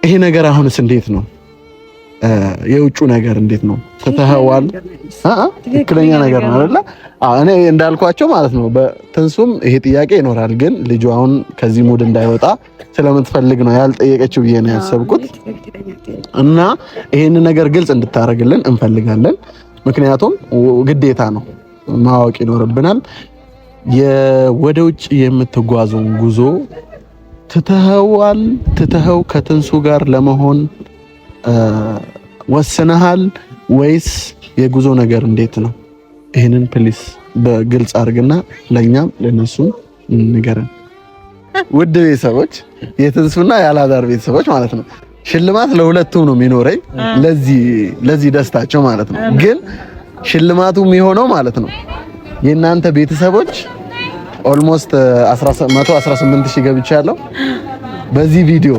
ይሄ ነገር አሁንስ እንዴት ነው? የውጩ ነገር እንዴት ነው? ተተህዋል ትክክለኛ ነገር ነው አይደለ? እኔ እንዳልኳቸው ማለት ነው በትንሱም ይሄ ጥያቄ ይኖራል፣ ግን ልጁ አሁን ከዚህ ሙድ እንዳይወጣ ስለምትፈልግ ነው ያልጠየቀችው ብዬ ነው ያሰብኩት። እና ይሄን ነገር ግልጽ እንድታረግልን እንፈልጋለን። ምክንያቱም ግዴታ ነው ማወቅ ይኖርብናል። ወደ ውጭ የምትጓዘውን ጉዞ ትተኸው ከትንሱ ጋር ለመሆን ወስነሃል ወይስ የጉዞ ነገር እንዴት ነው? ይሄንን ፕሊስ በግልጽ አድርግና ለኛም ለነሱም ንገረን። ውድ ቤተሰቦች፣ የትንሱና የአላዛር ቤተሰቦች ማለት ነው። ሽልማት ለሁለቱም ነው የሚኖረኝ ለዚህ ደስታቸው ማለት ነው። ግን ሽልማቱ የሚሆነው ማለት ነው የእናንተ ቤተሰቦች ኦልሞስት 118,000 ገብቻለሁ። በዚህ ቪዲዮ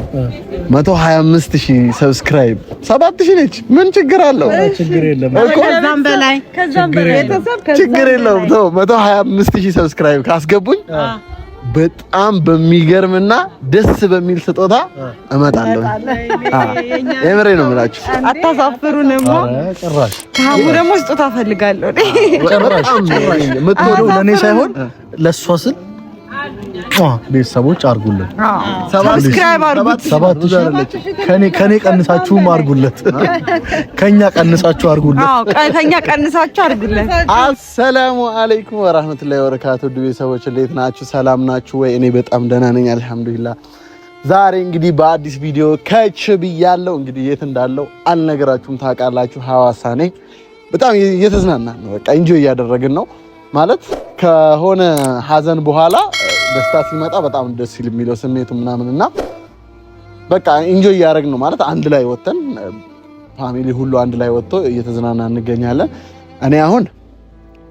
125,000 ሰብስክራይብ 7,000 ነች። ምን ችግር አለው? ችግር የለም እኮ ከዛም በላይ ችግር የለውም። 125,000 ሰብስክራይብ ካስገቡኝ በጣም በሚገርምና ደስ በሚል ስጦታ እመጣለሁ። የምሬ ነው የምላችሁ። አታሳፍሩንም። ጭራሽ ካሙ ደግሞ ስጦታ ፈልጋለሁ። ጭራሽ የምትወደው ለኔ ሳይሆን ለሷ ስል ቤተሰቦች አርጉልን። ሰብስክራይብ አርጉት። 7,000 ከኔ ቀንሳችሁም አርጉለት። ከኛ ቀንሳችሁ አርጉለት። ከኛ ቀንሳችሁ አርጉለት። አሰላሙ አለይኩም ወራህመቱላሂ ወበረካቱ። ቤተሰቦች እንዴት ናችሁ? ሰላም ናችሁ ወይ? እኔ በጣም ደህና ነኝ አልሐምዱሊላህ። ዛሬ እንግዲህ በአዲስ ቪዲዮ ከች ብያለሁ። እንግዲህ የት እንዳለው አልነገራችሁም፣ ታውቃላችሁ። ሐዋሳ ነኝ። በጣም እየተዝናናን ነው። በቃ ኢንጆይ እያደረግን ነው ማለት ከሆነ ሀዘን በኋላ ደስታ ሲመጣ በጣም ደስ ይል የሚለው ስሜቱ ምናምንና በቃ ኢንጆይ እያደረግን ነው ማለት አንድ ላይ ወተን ፋሚሊ ሁሉ አንድ ላይ ወጥቶ እየተዝናና እንገኛለን። እኔ አሁን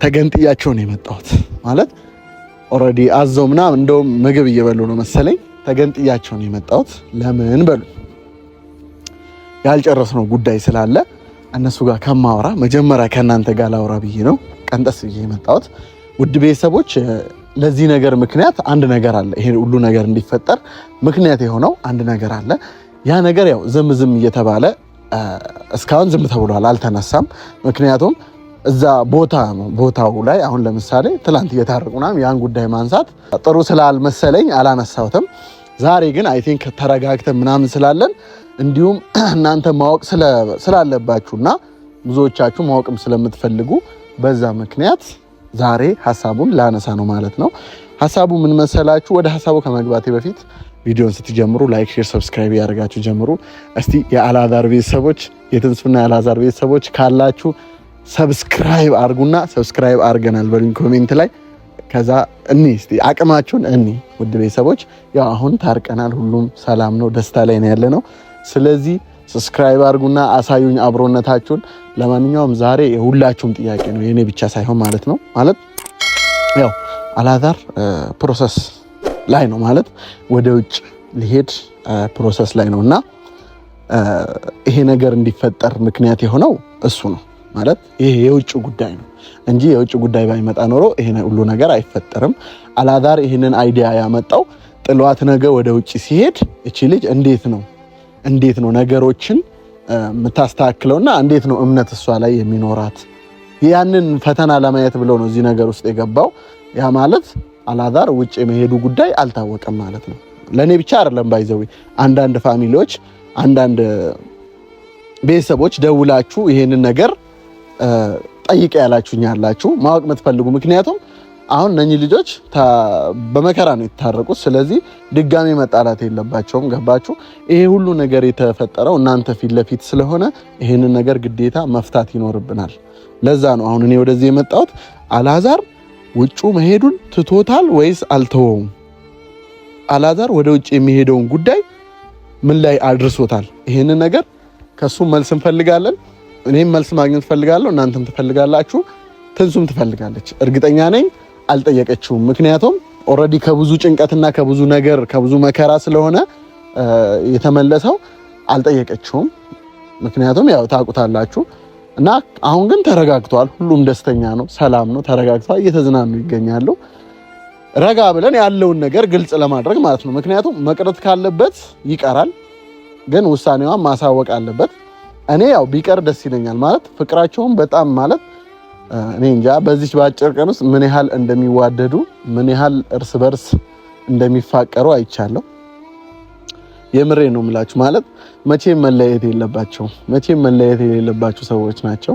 ተገንጥያቸው ነው የመጣሁት ማለት ኦልሬዲ አዘው ምናምን እንደውም ምግብ እየበሉ ነው መሰለኝ። ተገንጥያቸው ነው የመጣሁት። ለምን በሉ ያልጨረስነው ጉዳይ ስላለ እነሱ ጋር ከማወራ መጀመሪያ ከእናንተ ጋር ላወራ ብዬ ነው ቀንጠስ ብዬ የመጣሁት። ውድ ቤተሰቦች ለዚህ ነገር ምክንያት አንድ ነገር አለ። ይሄ ሁሉ ነገር እንዲፈጠር ምክንያት የሆነው አንድ ነገር አለ። ያ ነገር ያው ዝም እየተባለ እስካሁን ዝም ተብሏል፣ አልተነሳም። ምክንያቱም እዛ ቦታው ላይ አሁን ለምሳሌ ትላንት እየታረቁና ያን ጉዳይ ማንሳት ጥሩ ስላልመሰለኝ አላነሳሁትም። ዛሬ ግን አይ ቲንክ ተረጋግተን ምናምን ስላለን እንዲሁም እናንተ ማወቅ ስላለባችሁና ብዙዎቻችሁ ማወቅም ስለምትፈልጉ በዛ ምክንያት ዛሬ ሐሳቡን ላነሳ ነው ማለት ነው። ሐሳቡ ምን መሰላችሁ? ወደ ሐሳቡ ከመግባቴ በፊት ቪዲዮን ስትጀምሩ ላይክ፣ ሼር፣ ሰብስክራይብ ያደርጋችሁ ጀምሩ። እስቲ የአላዛር ቤተሰቦች የትንሱና የአላዛር ቤተሰቦች ካላችሁ ሰብስክራይብ አርጉና ሰብስክራይብ አርገናል በሉኝ ኮሜንት ላይ። ከዛ እስቲ አቅማችሁን ውድ ቤተሰቦች ያው አሁን ታርቀናል፣ ሁሉም ሰላም ነው፣ ደስታ ላይ ነው ያለነው። ስለዚህ ሰብስክራይብ አርጉና አሳዩኝ አብሮነታችሁን። ለማንኛውም ዛሬ የሁላችሁም ጥያቄ ነው የኔ ብቻ ሳይሆን ማለት ነው። ማለት ያው አላዛር ፕሮሰስ ላይ ነው ማለት ወደ ውጭ ሊሄድ ፕሮሰስ ላይ ነውና ይሄ ነገር እንዲፈጠር ምክንያት የሆነው እሱ ነው ማለት ይሄ የውጭ ጉዳይ ነው እንጂ የውጭ ጉዳይ ባይመጣ ኖሮ ይሄ ሁሉ ነገር አይፈጠርም። አላዛር ይሄንን አይዲያ ያመጣው ጥሏት ነገ ወደ ውጭ ሲሄድ እቺ ልጅ እንዴት ነው ነገሮችን የምታስተካክለውና እንዴት ነው እምነት እሷ ላይ የሚኖራት ያንን ፈተና ለማየት ብለው ነው እዚህ ነገር ውስጥ የገባው። ያ ማለት አላዛር ውጭ የመሄዱ ጉዳይ አልታወቀም ማለት ነው። ለኔ ብቻ አይደለም ባይዘው አንዳንድ ፋሚሊዎች አንዳንድ ቤተሰቦች ደውላችሁ ይሄንን ነገር ጠይቀ ያላችሁኝ ያላችሁ ማወቅ የምትፈልጉ ምክንያቱም አሁን እነኚህ ልጆች በመከራ ነው የተታረቁት። ስለዚህ ድጋሚ መጣላት የለባቸውም። ገባችሁ? ይሄ ሁሉ ነገር የተፈጠረው እናንተ ፊት ለፊት ስለሆነ ይሄንን ነገር ግዴታ መፍታት ይኖርብናል። ለዛ ነው አሁን እኔ ወደዚህ የመጣሁት። አላዛር ውጩ መሄዱን ትቶታል ወይስ አልተወውም? አላዛር ወደ ውጭ የሚሄደውን ጉዳይ ምን ላይ አድርሶታል? ይሄንን ነገር ከሱ መልስ እንፈልጋለን። እኔም መልስ ማግኘት ፈልጋለሁ፣ እናንተም ትፈልጋላችሁ፣ ትንሱም ትፈልጋለች። እርግጠኛ ነኝ አልጠየቀችውም። ምክንያቱም ኦልሬዲ ከብዙ ጭንቀትና ከብዙ ነገር ከብዙ መከራ ስለሆነ የተመለሰው አልጠየቀችውም። ምክንያቱም ያው ታውቁታላችሁ። እና አሁን ግን ተረጋግቷል። ሁሉም ደስተኛ ነው፣ ሰላም ነው፣ ተረጋግቷል፣ እየተዝናኑ ይገኛሉ። ረጋ ብለን ያለውን ነገር ግልጽ ለማድረግ ማለት ነው። ምክንያቱም መቅረት ካለበት ይቀራል፣ ግን ውሳኔዋን ማሳወቅ አለበት። እኔ ያው ቢቀር ደስ ይለኛል ማለት ፍቅራቸውን በጣም ማለት እኔ እንጃ በዚህ በአጭር ቀን ውስጥ ምን ያህል እንደሚዋደዱ ምን ያህል እርስ በርስ እንደሚፋቀሩ አይቻለሁ። የምሬ ነው የምላችሁ ማለት መቼም መለያየት የሌለባቸው ሰዎች ናቸው።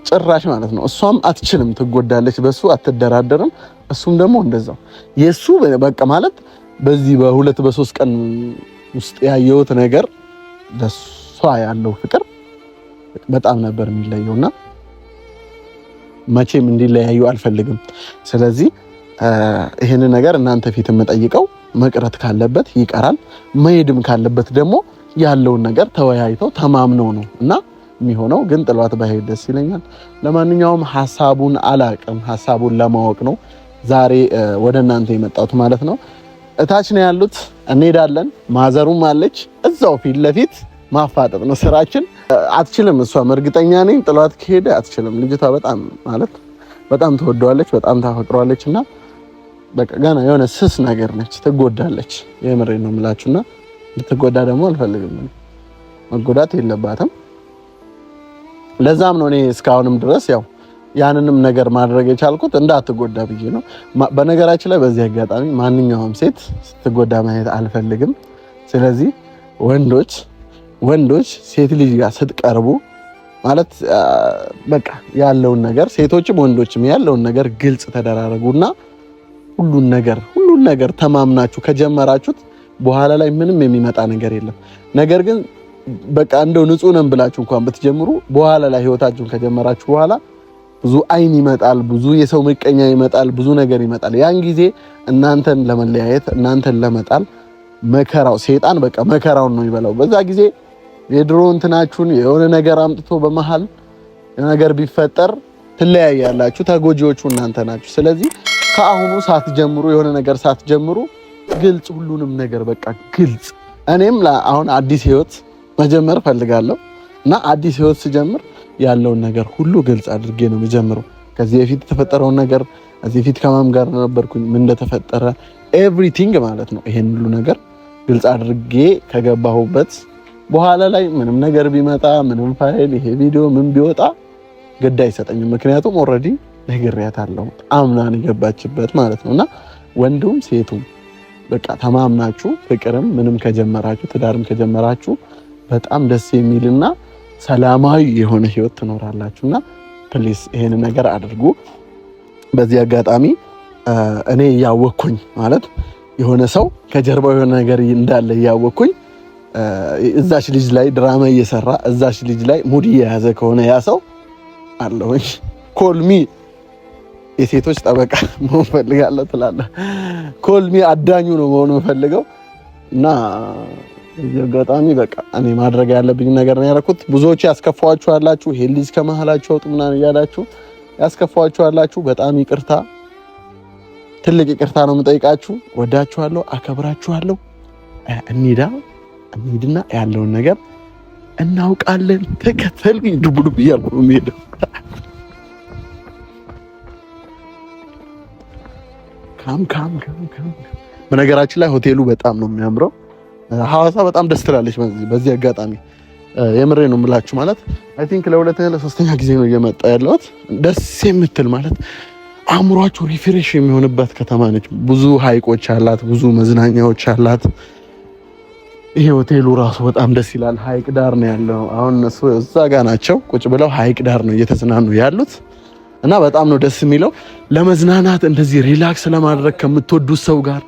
ጭራሽ ማለት ነው። እሷም አትችልም፣ ትጎዳለች፣ በሱ አትደራደርም። እሱም ደግሞ እንደዛው የሱ በቃ ማለት በዚህ በሁለት በሶስት ቀን ውስጥ ያየሁት ነገር ለሷ ያለው ፍቅር በጣም ነበር የሚለየውና መቼም እንዲለያዩ አልፈልግም። ስለዚህ ይሄን ነገር እናንተ ፊት የምጠይቀው መቅረት ካለበት ይቀራል፣ መሄድም ካለበት ደግሞ ያለውን ነገር ተወያይተው ተማምነው ነው እና የሚሆነው። ግን ጥሏት ባይሄድ ደስ ይለኛል። ለማንኛውም ሐሳቡን አላቅም፣ ሐሳቡን ለማወቅ ነው ዛሬ ወደ እናንተ የመጣሁት ማለት ነው። እታች ነው ያሉት፣ እንሄዳለን። ማዘሩም አለች እዛው ፊት ለፊት ማፋጠጥ ነው ስራችን። አትችልም፣ እሷም እርግጠኛ ነኝ ጥሏት ከሄደ አትችልም። ልጅቷ በጣም ማለት በጣም ትወደዋለች፣ በጣም ታፈቅረዋለች እና በቃ ገና የሆነ ስስ ነገር ነች፣ ትጎዳለች። የምሬን ነው የምላችሁና ልትጎዳ ደግሞ አልፈልግም። መጎዳት የለባትም። ለዛም ነው እኔ እስካሁንም ድረስ ያው ያንንም ነገር ማድረግ የቻልኩት እንዳትጎዳ ብዬ ነው። በነገራችን ላይ በዚህ አጋጣሚ ማንኛውም ሴት ስትጎዳ ማየት አልፈልግም። ስለዚህ ወንዶች ሴት ልጅ ጋር ስትቀርቡ ማለት በቃ ያለውን ነገር ሴቶችም ወንዶችም ያለውን ነገር ግልጽ ተደራረጉና ሁሉን ነገር ተማምናችሁ ከጀመራችሁት በኋላ ላይ ምንም የሚመጣ ነገር የለም። ነገር ግን በቃ እንደው ንጹህ ነን ብላችሁ እንኳን ብትጀምሩ በኋላ ላይ ህይወታችሁን ከጀመራችሁ በኋላ ብዙ አይን ይመጣል፣ ብዙ የሰው ምቀኛ ይመጣል፣ ብዙ ነገር ይመጣል። ያን ጊዜ እናንተን ለመለያየት እናንተን ለመጣል መከራው ሴጣን በቃ መከራውን ነው ይበላው። በዛ ጊዜ የድሮ እንትናችሁን የሆነ ነገር አምጥቶ በመሃል ነገር ቢፈጠር ትለያያላችሁ። ተጎጂዎቹ እናንተ ናችሁ። ስለዚህ ከአሁኑ ሳትጀምሩ የሆነ ነገር ሳትጀምሩ ግልጽ ሁሉንም ነገር በቃ ግልጽ። እኔም አሁን አዲስ ህይወት መጀመር ፈልጋለሁ እና አዲስ ህይወት ስጀምር ያለውን ነገር ሁሉ ግልጽ አድርጌ ነው የምጀምረው። ከዚህ በፊት የተፈጠረውን ነገር ከዚህ በፊት ከማን ጋር ነበርኩኝ ምን እንደተፈጠረ ኤቭሪቲንግ ማለት ነው። ይሄን ሁሉ ነገር ግልጽ አድርጌ ከገባሁበት በኋላ ላይ ምንም ነገር ቢመጣ ምንም ፋይል ይሄ ቪዲዮ ምን ቢወጣ ግድ አይሰጠኝም። ምክንያቱም ኦልሬዲ ነግሬያታለሁ፣ አምናን የገባችበት ማለት ነውና ወንዱም ሴቱም በቃ ተማምናችሁ ፍቅርም ምንም ከጀመራችሁ ትዳርም ከጀመራችሁ በጣም ደስ የሚልና ሰላማዊ የሆነ ህይወት ትኖራላችሁና ፕሊስ ይሄን ነገር አድርጉ። በዚህ አጋጣሚ እኔ ያወቅኩኝ ማለት የሆነ ሰው ከጀርባው የሆነ ነገር እንዳለ ያወቅኩኝ እዛች ልጅ ላይ ድራማ እየሰራ እዛች ልጅ ላይ ሙድ እየያዘ ከሆነ ያ ሰው አለውኝ ኮልሚ የሴቶች ጠበቃ መሆን ፈልጋለሁ ትላለህ። ኮልሚ አዳኙ ነው መሆን ፈልገው እና የጋጣሚ በቃ እኔ ማድረግ ያለብኝ ነገር ነው ያደረኩት። ብዙዎች ያስከፋዋችኋላችሁ፣ ይሄ ልጅ ከመሃላችሁ አውጡ ምናምን እያላችሁ ያስከፋዋችኋላችሁ። በጣም ይቅርታ፣ ትልቅ ይቅርታ ነው የምጠይቃችሁ። ወዳችኋለሁ፣ አከብራችኋለሁ። እንሂድና ያለውን ነገር እናውቃለን። ተከተሉኝ። ዱብ እያልኩ ነው የምሄደው። ካም በነገራችን ላይ ሆቴሉ በጣም ነው የሚያምረው። ሐዋሳ በጣም ደስ ትላለች። በዚህ አጋጣሚ የምሬ ነው የምላችሁ። ማለት አይ ቲንክ ለሁለተኛ ለሶስተኛ ጊዜ ነው እየመጣ ያለሁት። ደስ የምትል ማለት አእምሯችሁ ሪፍሬሽ የሚሆንበት ከተማ ነች። ብዙ ሐይቆች አላት፣ ብዙ መዝናኛዎች አላት። ይሄ ሆቴሉ ራሱ በጣም ደስ ይላል። ሐይቅ ዳር ነው ያለው። አሁን እነሱ እዛ ጋር ናቸው ቁጭ ብለው ሐይቅ ዳር ነው እየተዝናኑ ያሉት እና በጣም ነው ደስ የሚለው። ለመዝናናት እንደዚህ ሪላክስ ለማድረግ ከምትወዱት ሰው ጋር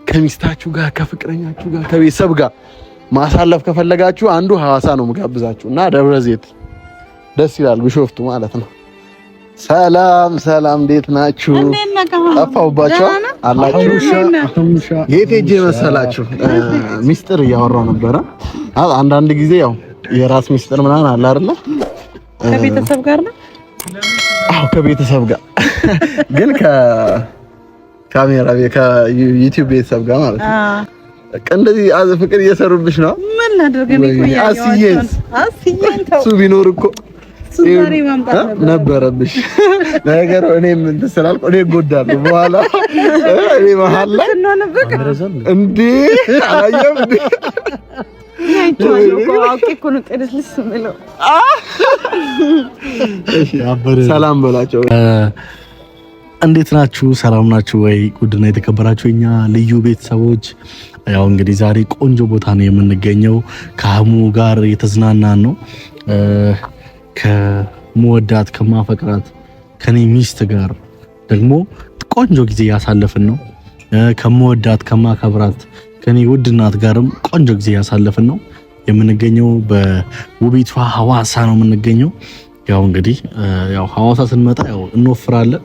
ከሚስታችሁ ጋር ከፍቅረኛችሁ ጋር ከቤተሰብ ጋር ማሳለፍ ከፈለጋችሁ አንዱ ሐዋሳ ነው የምጋብዛችሁ እና ደብረ ዘይት ደስ ይላል፣ ቢሾፍቱ ማለት ነው። ሰላም፣ እንዴት ናችሁ? ጠፋሁባችሁ አላችሁ? የት ሄጄ መሰላችሁ? ሚስጥር እያወራሁ ነበረ። አንዳንድ ጊዜ ያው የራስ ሚስጥር ምናምን አለ አይደለ? ከቤተሰብ ጋር ነው። አዎ ከቤተሰብ ጋር ግን ካሜራ ከዩቲዩብ ቤተሰብ ጋር ማለት ነው። እንደዚህ ፍቅር እየሰሩብሽ ነው። ምን ላድርግ ነው? አስዬን ተው። እሱ ቢኖር እኮ ሱዛሪ ማምጣት ነበረብሽ። ነገሩ እኔም እንትን ስላልኩ እኔ እጎዳለሁ በኋላ እኔ መሀል ላይ እንዴ አላየም እንዴ ሰላም በላቸው። እንዴት ናችሁ? ሰላም ናችሁ ወይ? ጉድና የተከበራችሁ እኛ ልዩ ቤተሰቦች፣ ያው እንግዲህ ዛሬ ቆንጆ ቦታ ነው የምንገኘው። ከአህሙ ጋር የተዝናናን ነው። ከመወዳት ከማፈቅራት ከኔ ሚስት ጋር ደግሞ ቆንጆ ጊዜ ያሳለፍን ነው። ከመወዳት ከማከብራት ከኔ ውድ እናት ጋርም ቆንጆ ጊዜ ያሳለፍን ነው የምንገኘው። በውቢቷ ሐዋሳ ነው የምንገኘው። ያው እንግዲህ ያው ሐዋሳ ስንመጣ ያው እንወፍራለን፣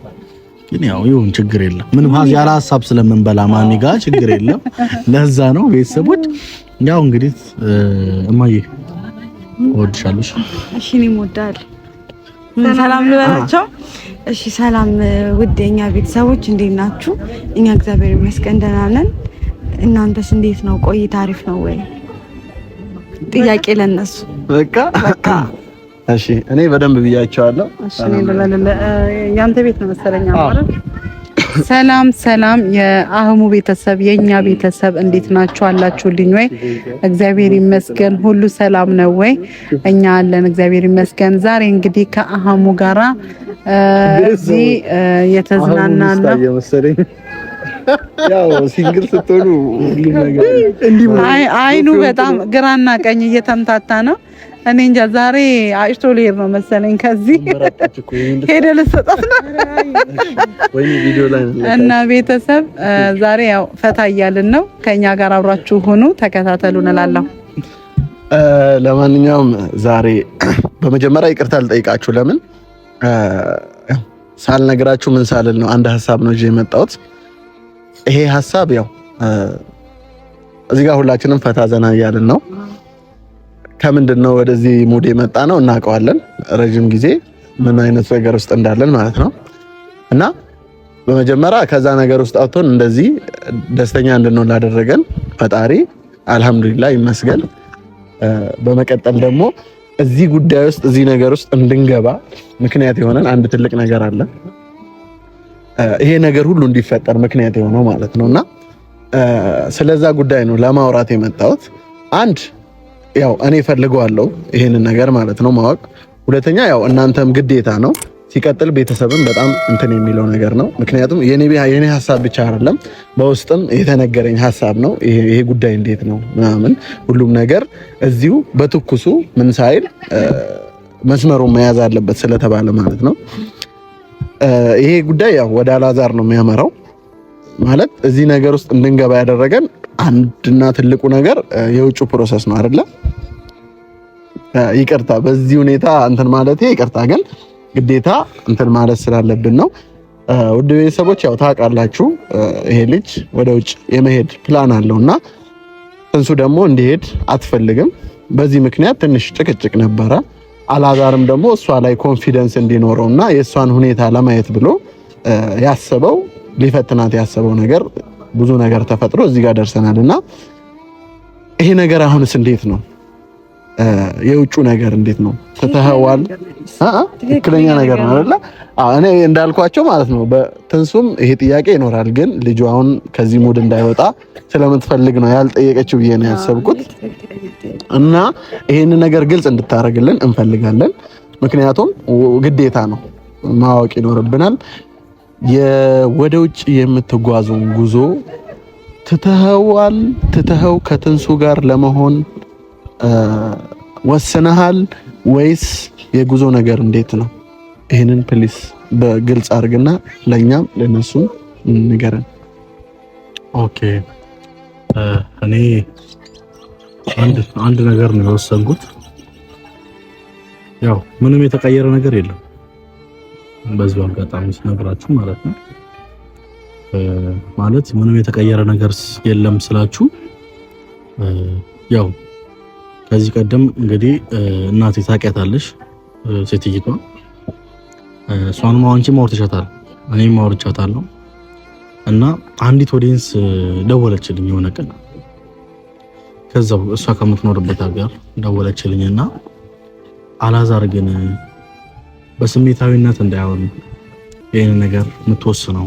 ግን ያው ይሁን ችግር የለም። ምንም ያለ ሐሳብ ስለምንበላ ማን ጋር ችግር የለም። ለዛ ነው ቤተሰቦች። ያው እንግዲህ እማዬ እወድሻለሁ። እሺ እኔም እወድሃለሁ። ሰላም ልበላቸው። እሺ ሰላም ውዴኛ ቤተሰቦች እንዴት ናችሁ? እኛ እግዚአብሔር ይመስገን ደህና ነን። እናንተስ እንዴት ነው? ቆይታ አሪፍ ነው ወይ? ጥያቄ ለነሱ በቃ እሺ እኔ በደንብ ብያቸዋለሁ። እሺ እኔ ያንተ ቤት ነው መሰለኝ ማለት። ሰላም የአህሙ ቤተሰብ የኛ ቤተሰብ እንዴት ናችሁ? አላችሁልኝ ወይ? እግዚአብሔር ይመስገን ሁሉ ሰላም ነው ወይ? እኛ አለን እግዚአብሔር ይመስገን። ዛሬ እንግዲህ ከአህሙ ጋራ እዚህ የተዝናናን ነው። ያው ሲንግል ስትሆኑ ሁሉም ነገር እንዲህ አይኑ በጣም ግራና ቀኝ እየተምታታ ነው። እኔ እንጃ ዛሬ አጭቶ ልሄድ ነው መሰለኝ። ከዚህ ሄደ ልሰጣት ነው ወይ ቪዲዮ ላይ እና ቤተሰብ ዛሬ ያው ፈታ እያልን ነው። ከኛ ጋር አብራችሁ ሆኑ፣ ተከታተሉን እላለሁ። ለማንኛውም ዛሬ በመጀመሪያ ይቅርታ ልጠይቃችሁ። ለምን ሳልነግራችሁ ምን ሳልል ነው አንድ ሐሳብ ነው ይዤ የመጣሁት። ይሄ ሐሳብ ያው እዚህ ጋር ሁላችንም ፈታ ዘና እያልን ነው። ከምንድን ነው ወደዚህ ሙድ የመጣ ነው እናውቀዋለን። ረጅም ጊዜ ምን አይነት ነገር ውስጥ እንዳለን ማለት ነው። እና በመጀመሪያ ከዛ ነገር ውስጥ አውጥቶን እንደዚህ ደስተኛ እንድንሆን ላደረገን ፈጣሪ አልሐምዱሊላህ ይመስገን። በመቀጠል ደግሞ እዚህ ጉዳይ ውስጥ እዚህ ነገር ውስጥ እንድንገባ ምክንያት የሆነን አንድ ትልቅ ነገር አለ። ይሄ ነገር ሁሉ እንዲፈጠር ምክንያት የሆነው ማለት ነውና ስለዛ ጉዳይ ነው ለማውራት የመጣሁት። አንድ ያው እኔ ፈልገዋለሁ ይሄንን ነገር ማለት ነው ማወቅ። ሁለተኛ ያው እናንተም ግዴታ ነው። ሲቀጥል ቤተሰብም በጣም እንትን የሚለው ነገር ነው። ምክንያቱም የኔ ሐሳብ ብቻ አይደለም፣ በውስጥም የተነገረኝ ሐሳብ ነው። ይሄ ጉዳይ እንዴት ነው ምናምን ሁሉም ነገር እዚሁ በትኩሱ ምን ሳይል መስመሩን መያዝ አለበት ስለተባለ ማለት ነው። ይሄ ጉዳይ ያው ወደ አላዛር ነው የሚያመራው። ማለት እዚህ ነገር ውስጥ እንድንገባ ያደረገን አንድና ትልቁ ነገር የውጭ ፕሮሰስ ነው አይደለ? ይቅርታ በዚህ ሁኔታ እንትን ማለቴ ይቅርታ፣ ግን ግዴታ እንትን ማለት ስላለብን ነው። ውድ ቤተሰቦች ያው ታውቃላችሁ ይሄ ልጅ ወደ ውጭ የመሄድ ፕላን አለውና እንሱ ደግሞ እንዲሄድ አትፈልግም። በዚህ ምክንያት ትንሽ ጭቅጭቅ ነበረ። አላዛርም ደግሞ እሷ ላይ ኮንፊደንስ እንዲኖረውና የእሷን ሁኔታ ለማየት ብሎ ያሰበው ሊፈትናት ያሰበው ነገር ብዙ ነገር ተፈጥሮ እዚህ ጋር ደርሰናልና ይሄ ነገር አሁንስ እንዴት ነው? የውጩ ነገር እንዴት ነው? ተተህዋል? ትክክለኛ ነገር ነው አይደል? እኔ እንዳልኳቸው ማለት ነው በትንሱም ይሄ ጥያቄ ይኖራል፣ ግን ልጁ አሁን ከዚህ ሙድ እንዳይወጣ ስለምትፈልግ ነው ያልጠየቀችው ብዬ ነው ያሰብኩት። እና ይሄንን ነገር ግልጽ እንድታረግልን እንፈልጋለን። ምክንያቱም ግዴታ ነው ማወቅ ይኖርብናል። ወደ ውጭ የምትጓዙን ጉዞ ትተኸው ከትንሱ ጋር ለመሆን ወስነሃል ወይስ የጉዞ ነገር እንዴት ነው? ይሄንን ፕሊስ በግልጽ አድርግና ለኛም ለነሱ ንገረን። ኦኬ እኔ አንድ ነገር ነው የወሰንኩት። ያው ምንም የተቀየረ ነገር የለም። በዚህ አጋጣሚ ስነግራችሁ ማለት ነው ማለት ምንም የተቀየረ ነገር የለም ስላችሁ ያው ከዚህ ቀደም እንግዲህ እናቴ ታውቂያታለሽ ሴትይቷ እሷንም አንቺም አውርተሻታል እኔም አውርቻታለሁ እና አንዲት ኦዲየንስ ደወለችልኝ የሆነ ቀን ከዛው እሷ ከምትኖርበት ሀገር ደወለችልኝና አላዛር ግን በስሜታዊነት እንዳይሆን ይሄን ነገር የምትወስነው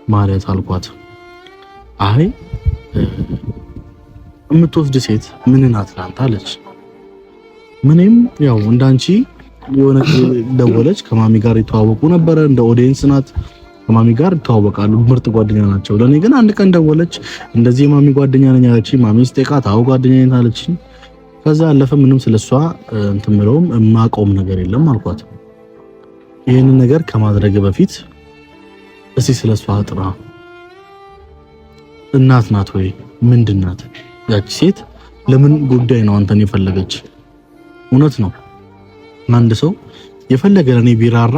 ማለት አልኳት። አይ የምትወስድ ሴት ምን ናት ላንተ አለች። ምንም ያው እንዳንቺ የሆነ ደወለች። ከማሚ ጋር ይተዋወቁ ነበር። እንደ ኦዲየንስ ናት። ከማሚ ጋር ይተዋወቃሉ። ምርጥ ጓደኛ ናቸው። ለኔ ግን አንድ ቀን ደወለች። እንደዚህ የማሚ ጓደኛ ነኝ አለች። ማሚ ስጠይቃት አዎ ጓደኛ ነኝ አለች። ከዛ አለፈ። ምንም ስለሷ እንትን ምለውም የማቆም ነገር የለም አልኳት። ይሄንን ነገር ከማድረግ በፊት እስቲ ስለሷ አጥራ። እናት ናት ወይ ምንድናት? ያቺ ሴት ለምን ጉዳይ ነው አንተን የፈለገች? እውነት ነው አንድ ሰው የፈለገ ለኔ ቢራራ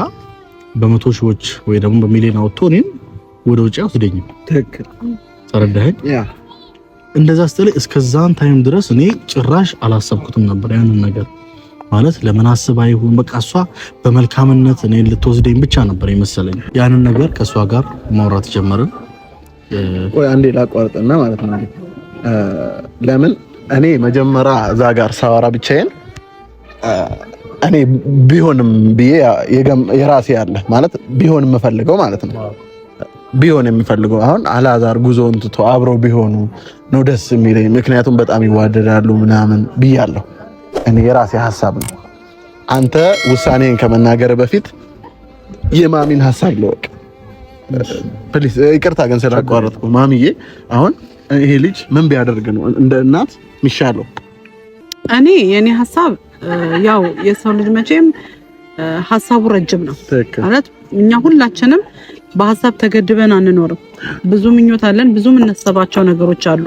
በመቶ ሺዎች ወይ ደግሞ በሚሊዮን አውጥቶ እኔን ወደ ውጭ አውስደኝም። ትክክል ተረዳኸኝ? እንደዛ ስትለኝ እስከዛን ታይም ድረስ እኔ ጭራሽ አላሰብኩትም ነበር ያንን ነገር ማለት ለምን አስባ ይሁን በቃ እሷ በመልካምነት እኔን ልትወስደኝ ብቻ ነበር የመሰለኝ። ያንን ነገር ከእሷ ጋር ማውራት ጀመርን። ወይ አንዴ ላቋርጥና ማለት ነው ለምን እኔ መጀመሪያ እዛ ጋር ሳወራ ብቻዬን እኔ ቢሆንም ብዬ የራሴ ያለ ማለት ቢሆን የምፈልገው ማለት ነው ቢሆን የምፈልገው አሁን አላዛር ጉዞውን ትቶ አብረው ቢሆኑ ነው ደስ የሚለኝ። ምክንያቱም በጣም ይዋደዳሉ ምናምን ብያለሁ። እኔ የራሴ ሐሳብ ነው። አንተ ውሳኔን ከመናገር በፊት የማሚን ሐሳብ ልወቅ ፕሊዝ። ይቅርታ ግን ስላቋረጥኩ ማሚዬ። አሁን ይሄ ልጅ ምን ቢያደርግ ነው እንደ እናት የሚሻለው? እኔ የኔ ሐሳብ ያው የሰው ልጅ መቼም ሐሳቡ ረጅም ነው ማለት እኛ ሁላችንም በሐሳብ ተገድበን አንኖርም። ብዙ ምኞት አለን፣ ብዙ የምናስባቸው ነገሮች አሉ።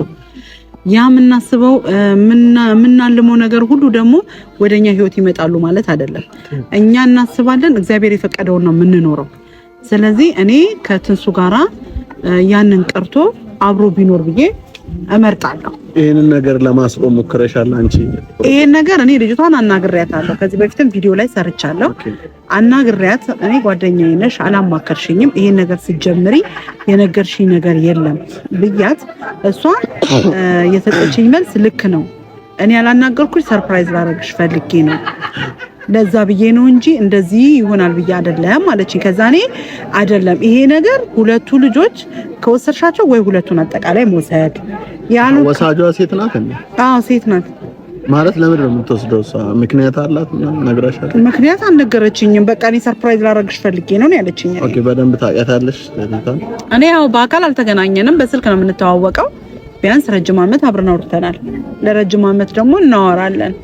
ያ የምናስበው የምናልመው ነገር ሁሉ ደግሞ ወደኛ ህይወት ይመጣሉ ማለት አይደለም። እኛ እናስባለን፣ እግዚአብሔር የፈቀደውን ነው የምንኖረው። ስለዚህ እኔ ከትንሱ ጋራ ያንን ቀርቶ አብሮ ቢኖር ብዬ እመርጣለሁ። ይሄንን ነገር ለማስቆም ሞክረሻል አንቺ? ይሄን ነገር እኔ ልጅቷን አናግሬያታለሁ። ከዚህ በፊትም ቪዲዮ ላይ ሰርቻለሁ። አናግሬያት እኔ ጓደኛዬ ነሽ አላማከርሽኝም፣ ይሄን ነገር ስትጀምሪ የነገርሽኝ ነገር የለም ብያት፣ እሷ የሰጠችኝ መልስ ልክ ነው፣ እኔ ያላናገርኩሽ ሰርፕራይዝ ላደርግሽ ፈልጌ ነው፣ ለዛ ብዬ ነው እንጂ እንደዚህ ይሆናል ብዬ አይደለም አለችኝ። ከዛ እኔ አይደለም ይሄ ነገር ሁለቱ ልጆች ከወሰድሻቸው ወይ ሁለቱን አጠቃላይ መውሰድ ያሉ። ወሳጇ ሴት ናት እንዴ? አዎ ሴት ናት። ማለት ለምን ነው የምትወስደው? እሷ ምክንያት አላት? ነግራሻለሁ? ምክንያት አልነገረችኝም። በቃ እኔ ሰርፕራይዝ ላደርግሽ ፈልጌ ነው ያለችኝ። ኦኬ። በደንብ ታውቂያታለሽ? እኔ ያው በአካል አልተገናኘንም፣ በስልክ ነው የምንተዋወቀው። ቢያንስ ረጅም ዓመት አብረን አውርተናል። ለረጅም ዓመት ደግሞ እናወራለን።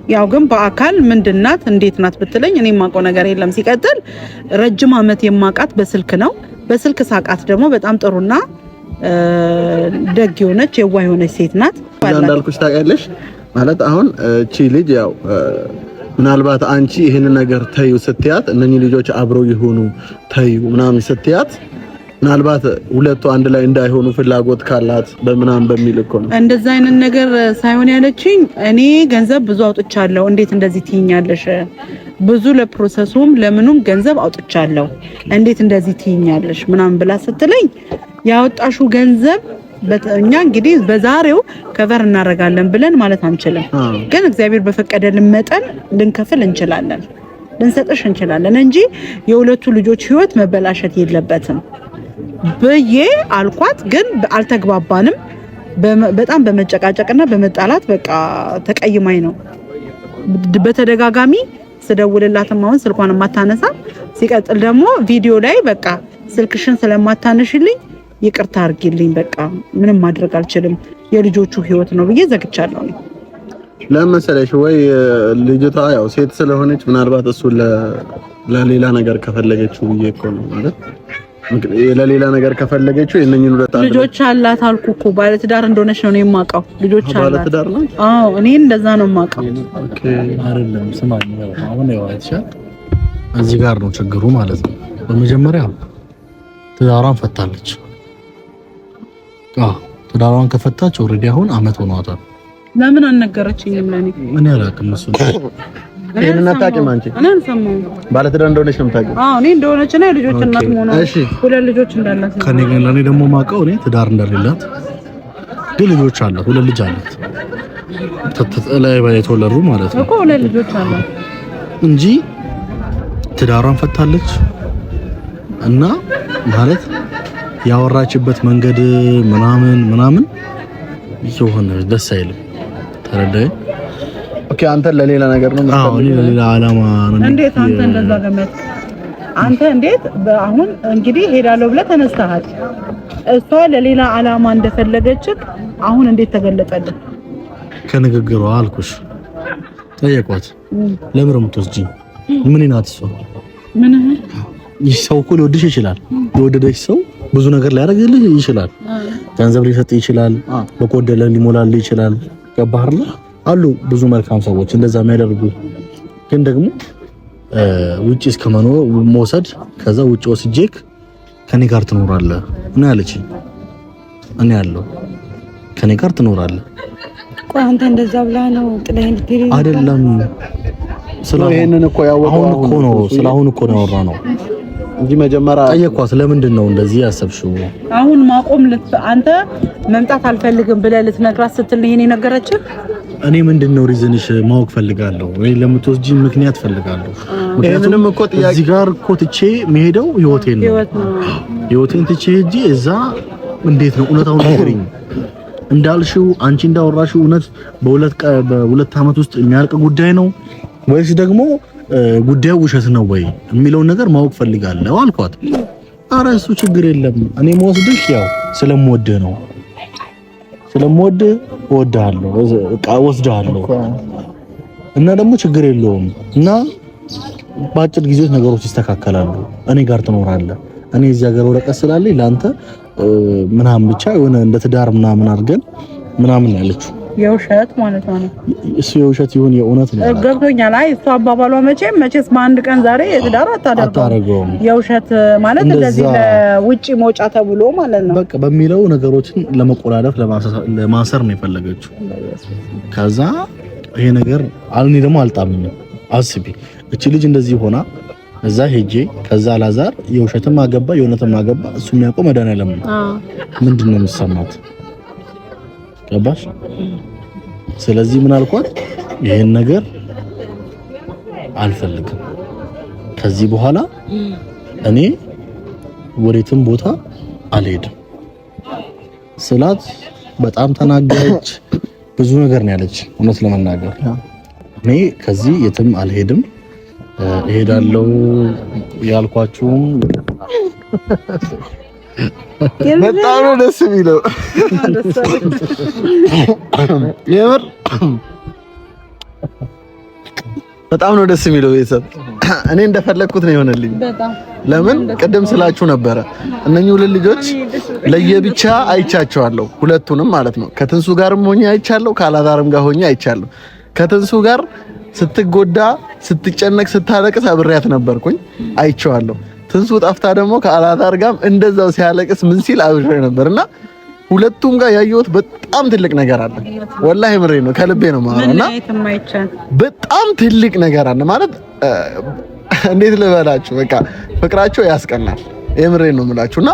ያው ግን በአካል ምንድናት እንዴት ናት ብትለኝ እኔ የማውቀው ነገር የለም። ሲቀጥል ረጅም ዓመት የማውቃት በስልክ ነው። በስልክ ሳቃት ደግሞ በጣም ጥሩና ደግ የሆነች የዋህ የሆነች ሴት ናት። እንዳልኩሽ ታውቂያለሽ ማለት አሁን እቺ ልጅ ያው ምናልባት አንቺ ይሄን ነገር ተዩ ስትያት እነኚህ ልጆች አብረው ይሆኑ ተዩ ምናምን ስትያት ምናልባት ሁለቱ አንድ ላይ እንዳይሆኑ ፍላጎት ካላት በምናምን በሚል እኮ ነው እንደዛ አይነት ነገር ሳይሆን ያለችኝ። እኔ ገንዘብ ብዙ አውጥቻለሁ፣ እንዴት እንደዚህ ትይኛለሽ? ብዙ ለፕሮሰሱም ለምኑም ገንዘብ አውጥቻለሁ፣ እንዴት እንደዚህ ትይኛለሽ? ምናምን ብላ ስትለኝ ያወጣሹ ገንዘብ እኛ እንግዲህ በዛሬው ከቨር እናደርጋለን ብለን ማለት አንችልም፣ ግን እግዚአብሔር በፈቀደልን መጠን ልንከፍል እንችላለን፣ ልንሰጥሽ እንችላለን እንጂ የሁለቱ ልጆች ህይወት መበላሸት የለበትም ብዬ አልኳት። ግን አልተግባባንም። በጣም በመጨቃጨቅና በመጣላት በቃ ተቀይማኝ ነው። በተደጋጋሚ ስደውልላትም አሁን ስልኳን ማታነሳ፣ ሲቀጥል ደግሞ ቪዲዮ ላይ በቃ ስልክሽን ስለማታነሽልኝ ይቅርታ አድርጊልኝ፣ በቃ ምንም ማድረግ አልችልም፣ የልጆቹ ህይወት ነው ብዬ ዘግቻለሁ። ለመሰለሽ ወይ ልጅቷ ያው ሴት ስለሆነች ምናልባት እሱ ለሌላ ነገር ከፈለገችው ብዬ እኮ ነው ማለት ለሌላ ነገር ከፈለገችው የነኝን ሁለት ልጆች አላት አልኩ እኮ ባለትዳር እንደሆነች ነው የማውቀው። ልጆች አላት። ባለትዳር ነው? አዎ እኔ እንደዛ ነው የማውቀው። ኦኬ አይደለም። ስማኝ አሁን ያው እዚህ ጋር ነው ችግሩ ማለት ነው። በመጀመሪያ ትዳሯን ፈታለች። ትዳሯን ከፈታች ኦልሬዲ አሁን አመት ሆኗታል። ለምን አልነገረችኝም? ለኔ እኔ አላውቅም እሱ ይሄን አታውቂም አንቺ? እኔ አልሰማሁም። ባለትዳር እንደሆነች ነው የምታውቂው? አዎ እኔ እንደሆነች ነው ልጆች እናት ሆኖ ሁለት ልጆች እንዳላት ነው። ከኔ ግን ለኔ ደግሞ ማውቀው እኔ ትዳር እንደሌላት ግን ልጆች አላት። ሁለት ልጅ አላት። ተተላይ የተወለዱ ማለት ነው እኮ ሁለት ልጆች አላት እንጂ ትዳሯን ፈታለች። እና ማለት ያወራችበት መንገድ ምናምን የሆነ ደስ አይልም። ተረዳኸኝ? ኦኬ አንተ ለሌላ ነገር ነው አዎ እኔ ለሌላ ዓላማ ነው። እንዴት አንተ እንደዛ ገመት? አንተ እንዴት አሁን እንግዲህ ሄዳለሁ ብለህ ተነስተሃል። እሷ ለሌላ ዓላማ እንደፈለገችህ አሁን እንዴት ተገለጠልህ? ከንግግሯ አልኩሽ። ጠየቋት ለምን የምትወስጂኝ? ምን ይናት እሷ? ምን ይህ ሰው እኮ ሊወድሽ ይችላል። የወደደሽ ሰው ብዙ ነገር ሊያደርግልህ ይችላል። ገንዘብ ሊሰጥ ይችላል። በቆደለ ሊሞላልህ ይችላል። ገባህ አይደል? አሉ ብዙ መልካም ሰዎች እንደዛ የሚያደርጉ። ግን ደግሞ ውጪ እስከመኖር መውሰድ ከዛ ውጪ ወስጄክ ከኔ ጋር ትኖራለህ ነው ያለችኝ። እኔ ያለው ከኔ ጋር ትኖራለህ። ቆይ አንተ እንደዛ ብላ ነው ጥለህ እንድትሄድ አይደለም። ይሄንን እኮ ያወቀው አሁን እኮ ነው ያወራነው እንጂ መጀመሪያ ጠየኳት። ለምንድን ነው እንደዚህ ያሰብሽው? አሁን ማቆም አንተ መምጣት አልፈልግም ብለህ ልትነግራት ስትል ነው ይሄን የነገረችህ? እኔ ምንድነው ሪዝንሽ ማወቅ ፈልጋለሁ ወይ ለምትወስጂኝ ምክንያት ፈልጋለሁ። ምክንያቱም እኮ ጥያቄ እዚህ ጋር እኮ ትቼ መሄደው ህይወቴን ነው። ህይወቴን ትቼ ሄጄ እዛ እንዴት ነው እውነታውን ንገሪኝ። እንዳልሽው አንቺ እንዳወራሽው እውነት በሁለት ዓመት ውስጥ የሚያልቅ ጉዳይ ነው ወይስ ደግሞ ጉዳዩ ውሸት ነው ወይ የሚለውን ነገር ማወቅ ፈልጋለሁ አልኳት። ኧረ እሱ ችግር የለም እኔ የምወስድሽ ያው ስለምወድህ ነው። ስለምወድህ እወድሃለሁ፣ እወስድሃለሁ እና ደግሞ ችግር የለውም እና በአጭር ጊዜ ውስጥ ነገሮች ይስተካከላሉ። እኔ ጋር ትኖራለህ። እኔ እዚህ ሀገር ወረቀት ስላለኝ ለአንተ ምናምን ብቻ የሆነ እንደ ትዳር ምናምን አድርገን ምናምን ያለችው የውሸት ማለት ነው። እሱ የውሸት ይሁን የእውነት ነው ገብቶኛል። አይ እሱ አባባሏ መቼስ በአንድ ቀን ዛሬ የትዳር አታደርገውም። የውሸት ማለት እንደዚህ ለውጪ መውጫ ተብሎ ማለት ነው። በቃ በሚለው ነገሮችን ለመቆላለፍ ለማሰር ነው የፈለገችው። ከዛ ይሄ ነገር እኔ ደግሞ አልጣምኝም። አስቢ እቺ ልጅ እንደዚህ ሆና እዛ ሄጄ ከዛ አላዛር የውሸትም አገባ የእውነትም አገባ። እሱ የሚያውቀው መድኃኒዓለም ነው። ምንድን ነው የሚሰማት? ገባሽ? ስለዚህ ምን አልኳት? ይሄን ነገር አልፈልግም። ከዚህ በኋላ እኔ ወዴትም ቦታ አልሄድም ስላት በጣም ተናገረች። ብዙ ነገር ነው ያለች። እውነት ለመናገር እኔ ከዚህ የትም አልሄድም፣ እሄዳለሁ ያልኳችሁም በጣም ነው ደስ የሚለው። የምር በጣም ነው ደስ የሚለው። ቤተሰብ እኔ እንደፈለግኩት ነው የሆነልኝ። ለምን ቅድም ስላችሁ ነበረ እነኚህ ሁለት ልጆች ለየብቻ አይቻቸዋለሁ፣ ሁለቱንም ማለት ነው። ከትንሱ ጋርም ሆኜ አይቻለሁ፣ ከአላዛርም ጋር ሆኜ አይቻለሁ። ከትንሱ ጋር ስትጎዳ፣ ስትጨነቅ፣ ስታለቅስ አብሬያት ነበርኩኝ፣ አይቼዋለሁ። ትንሱ ጠፍታ ደግሞ ከአላዛር ጋርም እንደዛው ሲያለቅስ ምን ሲል አብሬ ነበርና ሁለቱም ጋር ያየሁት በጣም ትልቅ ነገር አለ። ወላሂ ምሬ ነው፣ ከልቤ ነው ማለትና በጣም ትልቅ ነገር አለ ማለት እንዴት ልበላችሁ፣ በቃ ፍቅራቸው ያስቀናል። የምሬ ነው የምላችሁና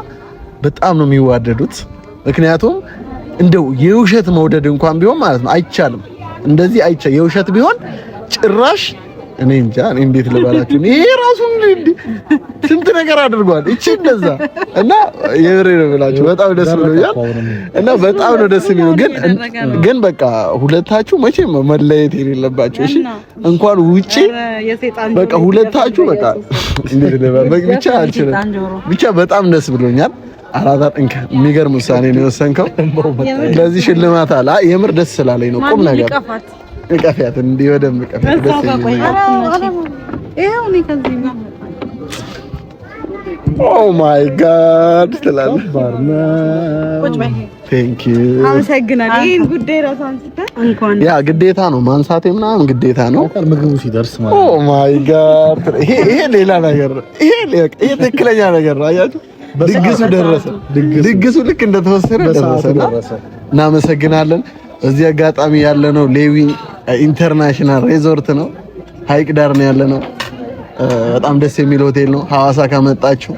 በጣም ነው የሚዋደዱት። ምክንያቱም እንደው የውሸት መውደድ እንኳን ቢሆን ማለት ነው አይቻልም። እንደዚህ የውሸት ቢሆን ጭራሽ እኔ እንጃ እንዴት ልበላችሁ። ይሄ ራሱ ስንት ነገር አድርጓል እቺ እንደዛ እና የምሬ ነው የምላችሁ በጣም ደስ ብሎኛል እና በጣም ነው ደስ የሚለው። ግን በቃ ሁለታችሁ መቼም መለየት የሌለባችሁ እሺ፣ እንኳን ውጪ በቃ ሁለታችሁ በቃ እንዴት ልበል ብቻ አልችልም። ብቻ በጣም ደስ ብሎኛል። አላዛር እንካ የሚገርም ውሳኔ ነው የወሰንከው። ለዚህ ሽልማት አለ። የምር ደስ ስላለኝ ነው ቁም ነገር እቀፊያት እንዲህ ወደም እቀፊያት ደስ ይላል። ይሄው ነው ከዚህ ጋር ኦ ማይ ጋድ ትላለህ። ቴንክ ዩ አመሰግናለሁ። ይሄን ጉዳይ ራሱ አንስተህ እንኳን ያ ግዴታ ነው ማንሳቴ ምናምን ግዴታ ነው። ምግቡ ሲደርስ ማለት ኦ ማይ ጋድ ይሄ ሌላ ነገር ነው። ይሄ ትክክለኛ ነገር ነው። አያችሁ ድግሱ ደረሰ። ድግሱ ልክ እንደተወሰነ ደረሰ። እናመሰግናለን። እዚህ አጋጣሚ ያለነው ሌዊ ኢንተርናሽናል ሪዞርት ነው። ሀይቅ ዳር ነው ያለነው። በጣም ደስ የሚል ሆቴል ነው። ሐዋሳ ከመጣችሁ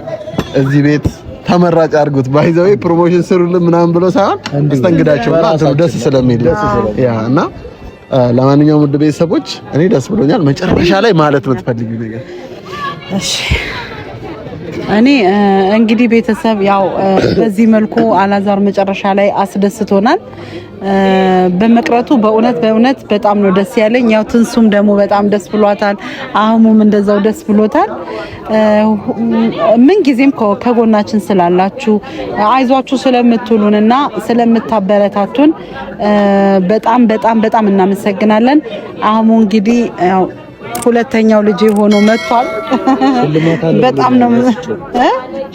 እዚህ ቤት ተመራጭ አድርጉት። ባይዘው ፕሮሞሽን ስሩልን ምናምን ብሎ ሳይሆን አስተንግዳቸውና ደስ ስለሚል ያ እና ለማንኛውም ውድ ቤተሰቦች እኔ ደስ ብሎኛል። መጨረሻ ላይ ማለት የምትፈልጊው ነገር? እሺ እኔ እንግዲህ ቤተሰብ ያው በዚህ መልኩ አላዛር መጨረሻ ላይ አስደስቶናል። በመቅረቱ በእውነት በጣም ነው ደስ ያለኝ። ያው ትንሱም ደግሞ በጣም ደስ ብሏታል። አህሙም እንደዛው ደስ ብሎታል። ምን ጊዜም ከጎናችን ስላላችሁ አይዟችሁ ስለምትሉንና ስለምታበረታቱን በጣም እናመሰግናለን። አህሙ እንግዲህ ያው ሁለተኛው ልጅ ሆኖ መጥቷል። በጣም ነው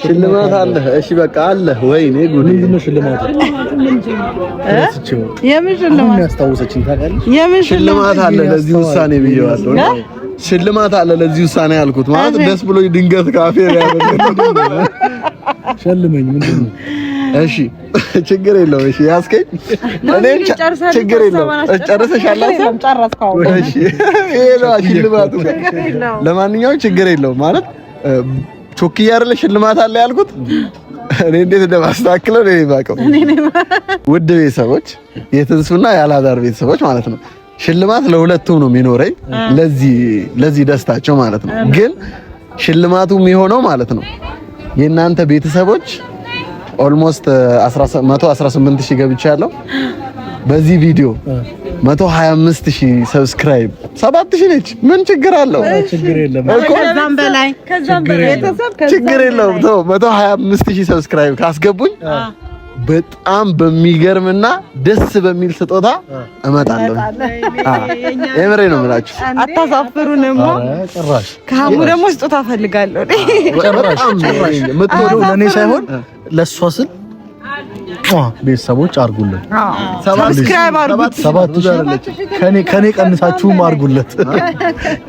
ሽልማት አለ። እሺ በቃ አለ። ወይኔ ጉድ! ምንድነው ሽልማት? የምን ሽልማት ያስታውሰችኝ ታውቃለች? የምን ሽልማት አለ ለዚህ ውሳኔ ብዬዋለሁ። ሽልማት አለ ለዚህ ውሳኔ ያልኩት ማለት ደስ ብሎ ድንገት ካፌ ላይ ያደረገው ሸልመኝ ምንድነው? እሺ ችግር የለውም። እሺ ያስከኝ እኔ ችግር የለውም። ጨርሰሻል? እሺ ይሄ ነው ሽልማቱ። ለማንኛውም ችግር የለውም ማለት ቾክያ አይደለ ሽልማት አለ ያልኩት። እኔ እንዴት እንደማስተካክለው ነው የማውቀው። ውድ ቤተሰቦች የትንሱና የአላዛር ቤተሰቦች ማለት ነው ሽልማት ለሁለቱም ነው የሚኖረኝ ለዚህ ደስታቸው ማለት ነው። ግን ሽልማቱ የሚሆነው ማለት ነው የእናንተ ቤተሰቦች ኦልሞስት 118000 ገብቻለሁ። በዚህ ቪዲዮ 125000 ሰብስክራይብ 7000 ነች። ምን ችግር አለው? ችግር የለም። ከዛም በላይ ቤተሰብ ችግር የለውም። 125000 ሰብስክራይብ ካስገቡኝ በጣም በሚገርምና ደስ በሚል ስጦታ እመጣለሁ። የምሬ ነው የምላችሁ። አታሳፍሩንም። ጭራሽ ከሀሙ ደግሞ ስጦታ ፈልጋለሁ። ጭራሽ የምትወደው ለኔ ሳይሆን ለሷ ስል ቤተሰቦች አርጉልን። ሰብስክራይብ አርጉት። 7000 ከኔ ቀንሳችሁም አርጉለት።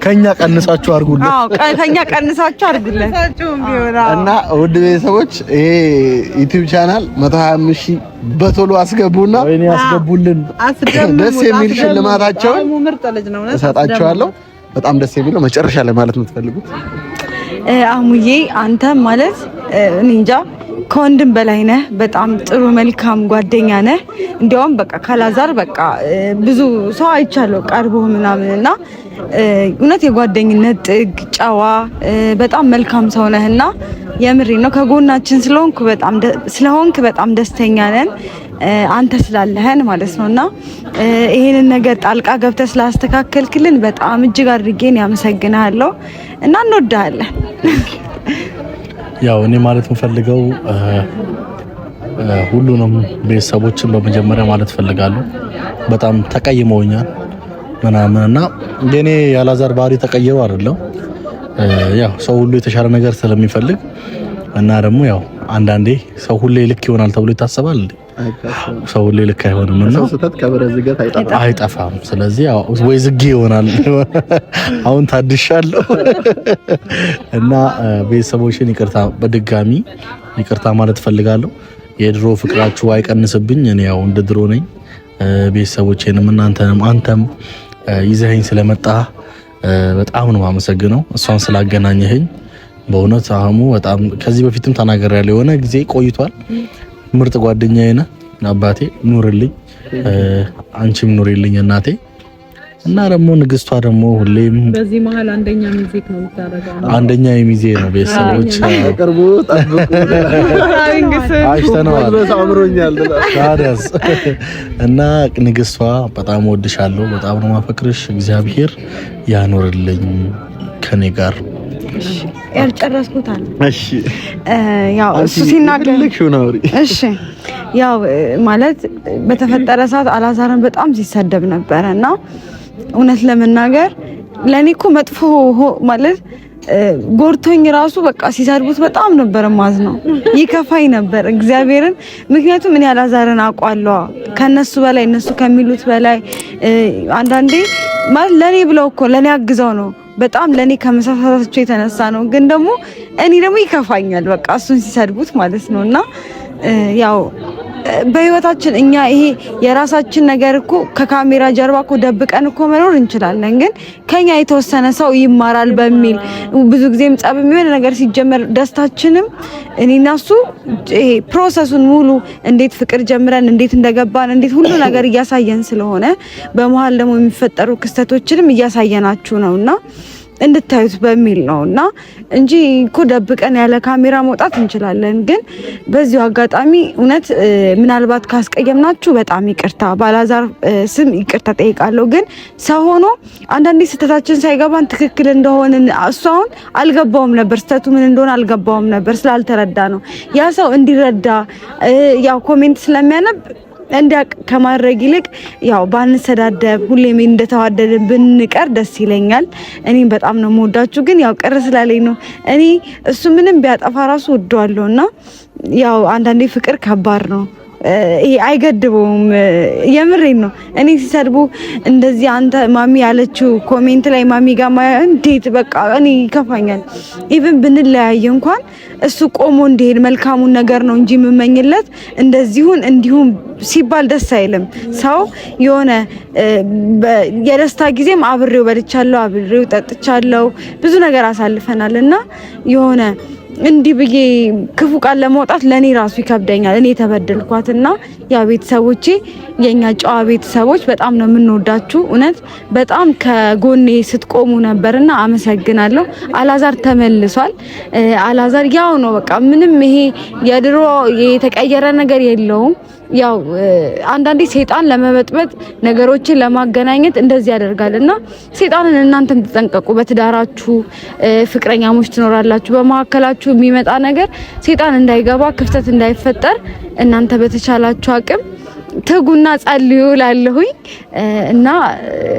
ከኛ ቀንሳችሁ አርጉለት። ከኛ ቀንሳችሁ አርጉለት እና ውድ ቤተሰቦች ይሄ ዩቲዩብ ቻናል 125000 በቶሎ አስገቡና ወይኔ አስገቡልን። ደስ የሚል ሽልማታቸውን እሰጣቸዋለሁ። በጣም ደስ የሚል ነው። መጨረሻ ላይ ማለት የምትፈልጉት አህሙዬ አንተ ማለት እኔ እንጃ ከወንድም በላይ ነህ። በጣም ጥሩ መልካም ጓደኛ ነህ። እንዲያውም በቃ ካላዛር በቃ ብዙ ሰው አይቻለሁ ቀርቦ ምናምንና እውነት የጓደኝነት ጥግ ጨዋ በጣም መልካም ሰው ነህና የምሬ ነው። ከጎናችን ስለሆንክ በጣም ደስተኛ ነን። አንተ ስላለህን ማለት ነውና ይሄንን ነገር ጣልቃ ገብተህ ስላስተካከልክልን በጣም እጅግ አድርጌን ያመሰግናለሁ እና እንወዳለን። ያው እኔ ማለት የምፈልገው ሁሉንም ቤተሰቦችን በመጀመሪያ ማለት ፈልጋለሁ። በጣም ተቀይመውኛል ምናምንና የኔ ያላዛር ባህሪ ተቀይሮ አይደለም። ያው ሰው ሁሉ የተሻለ ነገር ስለሚፈልግ እና ደግሞ ያው አንዳንዴ ሰው ሁሌ ልክ ይሆናል ተብሎ ይታሰባል። ሰው ሁሌ ልክ አይሆንም እና ሰውተት ከብረት ዝገት አይጠፋም። ስለዚህ ያው ወይ ዝግ ይሆናል። አሁን ታድሻለሁ እና ቤተሰቦችን በድጋሚ ይቅርታ ማለት ፈልጋለሁ። የድሮ ፍቅራችሁ አይቀንስብኝ። እኔ ያው እንደ ድሮ ነኝ። ቤተሰቦቼንም አንተም ይዘኸኝ ስለመጣ በጣም ነው የማመሰግነው። እሷን ስላገናኘኸኝ በእውነት አህሙ በጣም ከዚህ በፊትም ተናግሬያለሁ። የሆነ ጊዜ ቆይቷል። ምርጥ ጓደኛዬ ነህ። አባቴ ኑርልኝ፣ አንቺም ኑሪልኝ እናቴ። እና ደግሞ ንግስቷ ደግሞ ሁሌም በዚህ መሀል አንደኛ ሚዜክ ነው የምታረጋው። አንደኛ የሚዜ ነው። ቤተሰቦች አቀርቡ ጠብቁ። አይስተነዋል ታዲያስ። እና ንግስቷ በጣም ወድሻለሁ፣ በጣም ነው ማፈቅርሽ። እግዚአብሔር ያኖርልኝ ከኔ ጋር። ያልጨረስኩት አለ። እሺ ያው እሱ ሲናገር እሺ ያው ማለት በተፈጠረ ሰዓት አላዛርን በጣም ሲሰደብ ነበርና እውነት ለመናገር ለኔ እኮ መጥፎ ማለት ጎርቶኝ ራሱ በቃ ሲሰድቡት በጣም ነበር ማዝነው፣ ይከፋኝ ነበር እግዚአብሔርን። ምክንያቱም እኔ አላዛርን አውቀዋለሁ ከነሱ በላይ እነሱ ከሚሉት በላይ አንዳንዴ ማለት ለኔ ብለው እኮ ለኔ አግዘው ነው በጣም ለኔ ከመሳሳታቸው የተነሳ ነው። ግን ደግሞ እኔ ደግሞ ይከፋኛል በቃ እሱን ሲሰድቡት ማለት ነውና ያው በህይወታችን እኛ ይሄ የራሳችን ነገር እኮ ከካሜራ ጀርባ እኮ ደብቀን እኮ መኖር እንችላለን። ግን ከኛ የተወሰነ ሰው ይማራል በሚል ብዙ ጊዜም ጸብ የሚሆን ነገር ሲጀመር ደስታችንም እኔና እሱ ይሄ ፕሮሰሱን ሙሉ እንዴት ፍቅር ጀምረን እንዴት እንደገባን እንዴት ሁሉ ነገር እያሳየን ስለሆነ በመሃል ደግሞ የሚፈጠሩ ክስተቶችንም እያሳየናችሁ ነውና እንድታዩት በሚል ነውና እንጂ እኮ ደብቀን ያለ ካሜራ መውጣት እንችላለን። ግን በዚሁ አጋጣሚ እውነት ምናልባት ካስቀየምናችሁ በጣም ይቅርታ፣ ባላዛር ስም ይቅርታ ጠይቃለሁ። ግን ሰው ሆኖ አንዳንዴ ስህተታችን ሳይገባን ትክክል እንደሆነ እሱ አሁን አልገባውም ነበር፣ ስህተቱ ምን እንደሆነ አልገባውም ነበር፣ ስላልተረዳ ነው። ያ ሰው እንዲረዳ ያው ኮሜንት ስለሚያነብ እንዲያቅ ከማድረግ ይልቅ ያው ባንሰዳደብ ሁሌም እንደተዋደድን ብንቀር ደስ ይለኛል። እኔም በጣም ነው የምወዳችሁ፣ ግን ያው ቅር ስላለኝ ነው። እኔ እሱ ምንም ቢያጠፋ ራሱ ወደዋለሁና ያው አንዳንዴ ፍቅር ከባድ ነው። ይሄ አይገድበውም። የምሬን ነው። እኔ ሲሰድቡ እንደዚህ አንተ ማሚ ያለችው ኮሜንት ላይ ማሚ ጋር እንዴት በቃ እኔ ይከፋኛል። ኢቭን ብንለያይ እንኳን እሱ ቆሞ እንዲሄድ መልካሙን ነገር ነው እንጂ የምመኝለት እንደዚሁን እንዲሁም ሲባል ደስ አይልም። ሰው የሆነ የደስታ ጊዜም አብሬው በልቻለሁ፣ አብሬው ጠጥቻለሁ፣ ብዙ ነገር አሳልፈናል እና የሆነ እንዲህ ብዬ ክፉ ቃል ለማውጣት ለኔ ራሱ ይከብደኛል። እኔ ተበደልኳትና ያ ቤተሰቦቼ የኛ ጨዋ ቤተሰቦች በጣም ነው የምንወዳችሁ። እውነት በጣም ከጎኔ ስትቆሙ ነበርና አመሰግናለሁ። አላዛር ተመልሷል። አላዛር ያው ነው በቃ ምንም ይሄ የድሮ የተቀየረ ነገር የለውም። ያው አንዳንዴ ሰይጣን ለመበጥበጥ ነገሮችን ለማገናኘት እንደዚህ ያደርጋልና ሰይጣንን እናንተም ተጠንቀቁ። በትዳራችሁ ፍቅረኛሞች ትኖራላችሁ፣ በመሀከላችሁ የሚመጣ ነገር ሰይጣን እንዳይገባ ክፍተት እንዳይፈጠር እናንተ በተቻላችሁ አቅም ትጉና ጸልዩ ላለሁኝ እና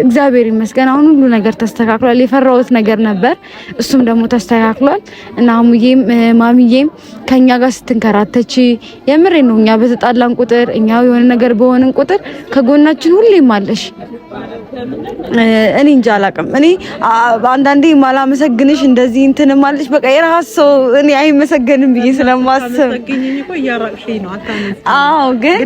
እግዚአብሔር ይመስገን አሁን ሁሉ ነገር ተስተካክሏል። የፈራሁት ነገር ነበር፣ እሱም ደግሞ ተስተካክሏል እና አሙዬም ማሚዬም ከኛ ጋር ስትንከራተች የምሬ ነው። እኛ በተጣላን ቁጥር እኛ የሆነ ነገር በሆንን ቁጥር ከጎናችን ሁሌም አለሽ። እኔ እንጃ አላውቅም። እኔ አንዳንዴ ማላመሰግንሽ እንደዚህ እንትን ማለሽ በቃ የራስ ሰው እኔ አይመሰገንም ብዬ ስለማስብ አዎ ግን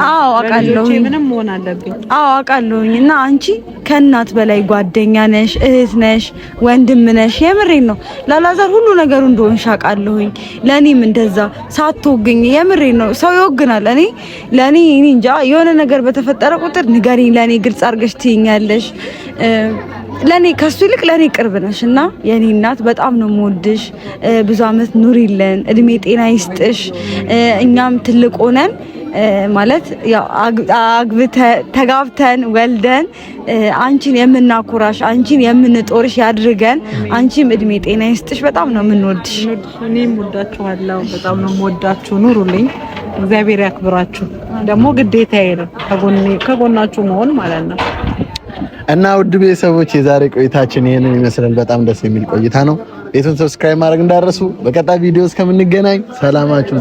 አዎ አውቃለሁ ምንም ሆነ አለብኝ። አዎ አውቃለሁኝ እና አንቺ ከእናት በላይ ጓደኛ ነሽ፣ እህት ነሽ፣ ወንድም ነሽ። የምሬን ነው። ላላዛር ሁሉ ነገሩ እንደሆንሽ አውቃለሁኝ። ለኔም እንደዛ ሳትወግኝ የምሬን ነው። ሰው ይወግናል። ለኔ እንጃ የሆነ ነገር በተፈጠረ ቁጥር ንገሪኝ፣ ለኔ ግልጽ አድርገሽ ትይኛለሽ። ለኔ ከሱ ይልቅ ለኔ ቅርብ ነሽ እና የኔ እናት በጣም ነው የምወድሽ። ብዙ አመት ኑሪልን፣ እድሜ ጤና ይስጥሽ። እኛም ትልቅ ሆነን ማለት ያው ተጋብተን ወልደን አንቺን የምናኩራሽ አንቺን የምንጦርሽ ያድርገን። አንቺም እድሜ ጤና ይስጥሽ። በጣም ነው የምንወድሽ። እኔም ወዳችኋለሁ። በጣም ነው የምወዳችሁ። ኑሩልኝ። እግዚአብሔር ያክብራችሁ። ደግሞ ግዴታዬ ነው ከጎናችሁ መሆን ማለት ነው። እና ውድ ቤተሰቦች የዛሬ ቆይታችን ይሄንን ይመስላል። በጣም ደስ የሚል ቆይታ ነው። ቤቱን ሰብስክራይብ ማድረግ እንዳትረሱ። በቀጣይ ቪዲዮ እስከምንገናኝ ሰላማችሁ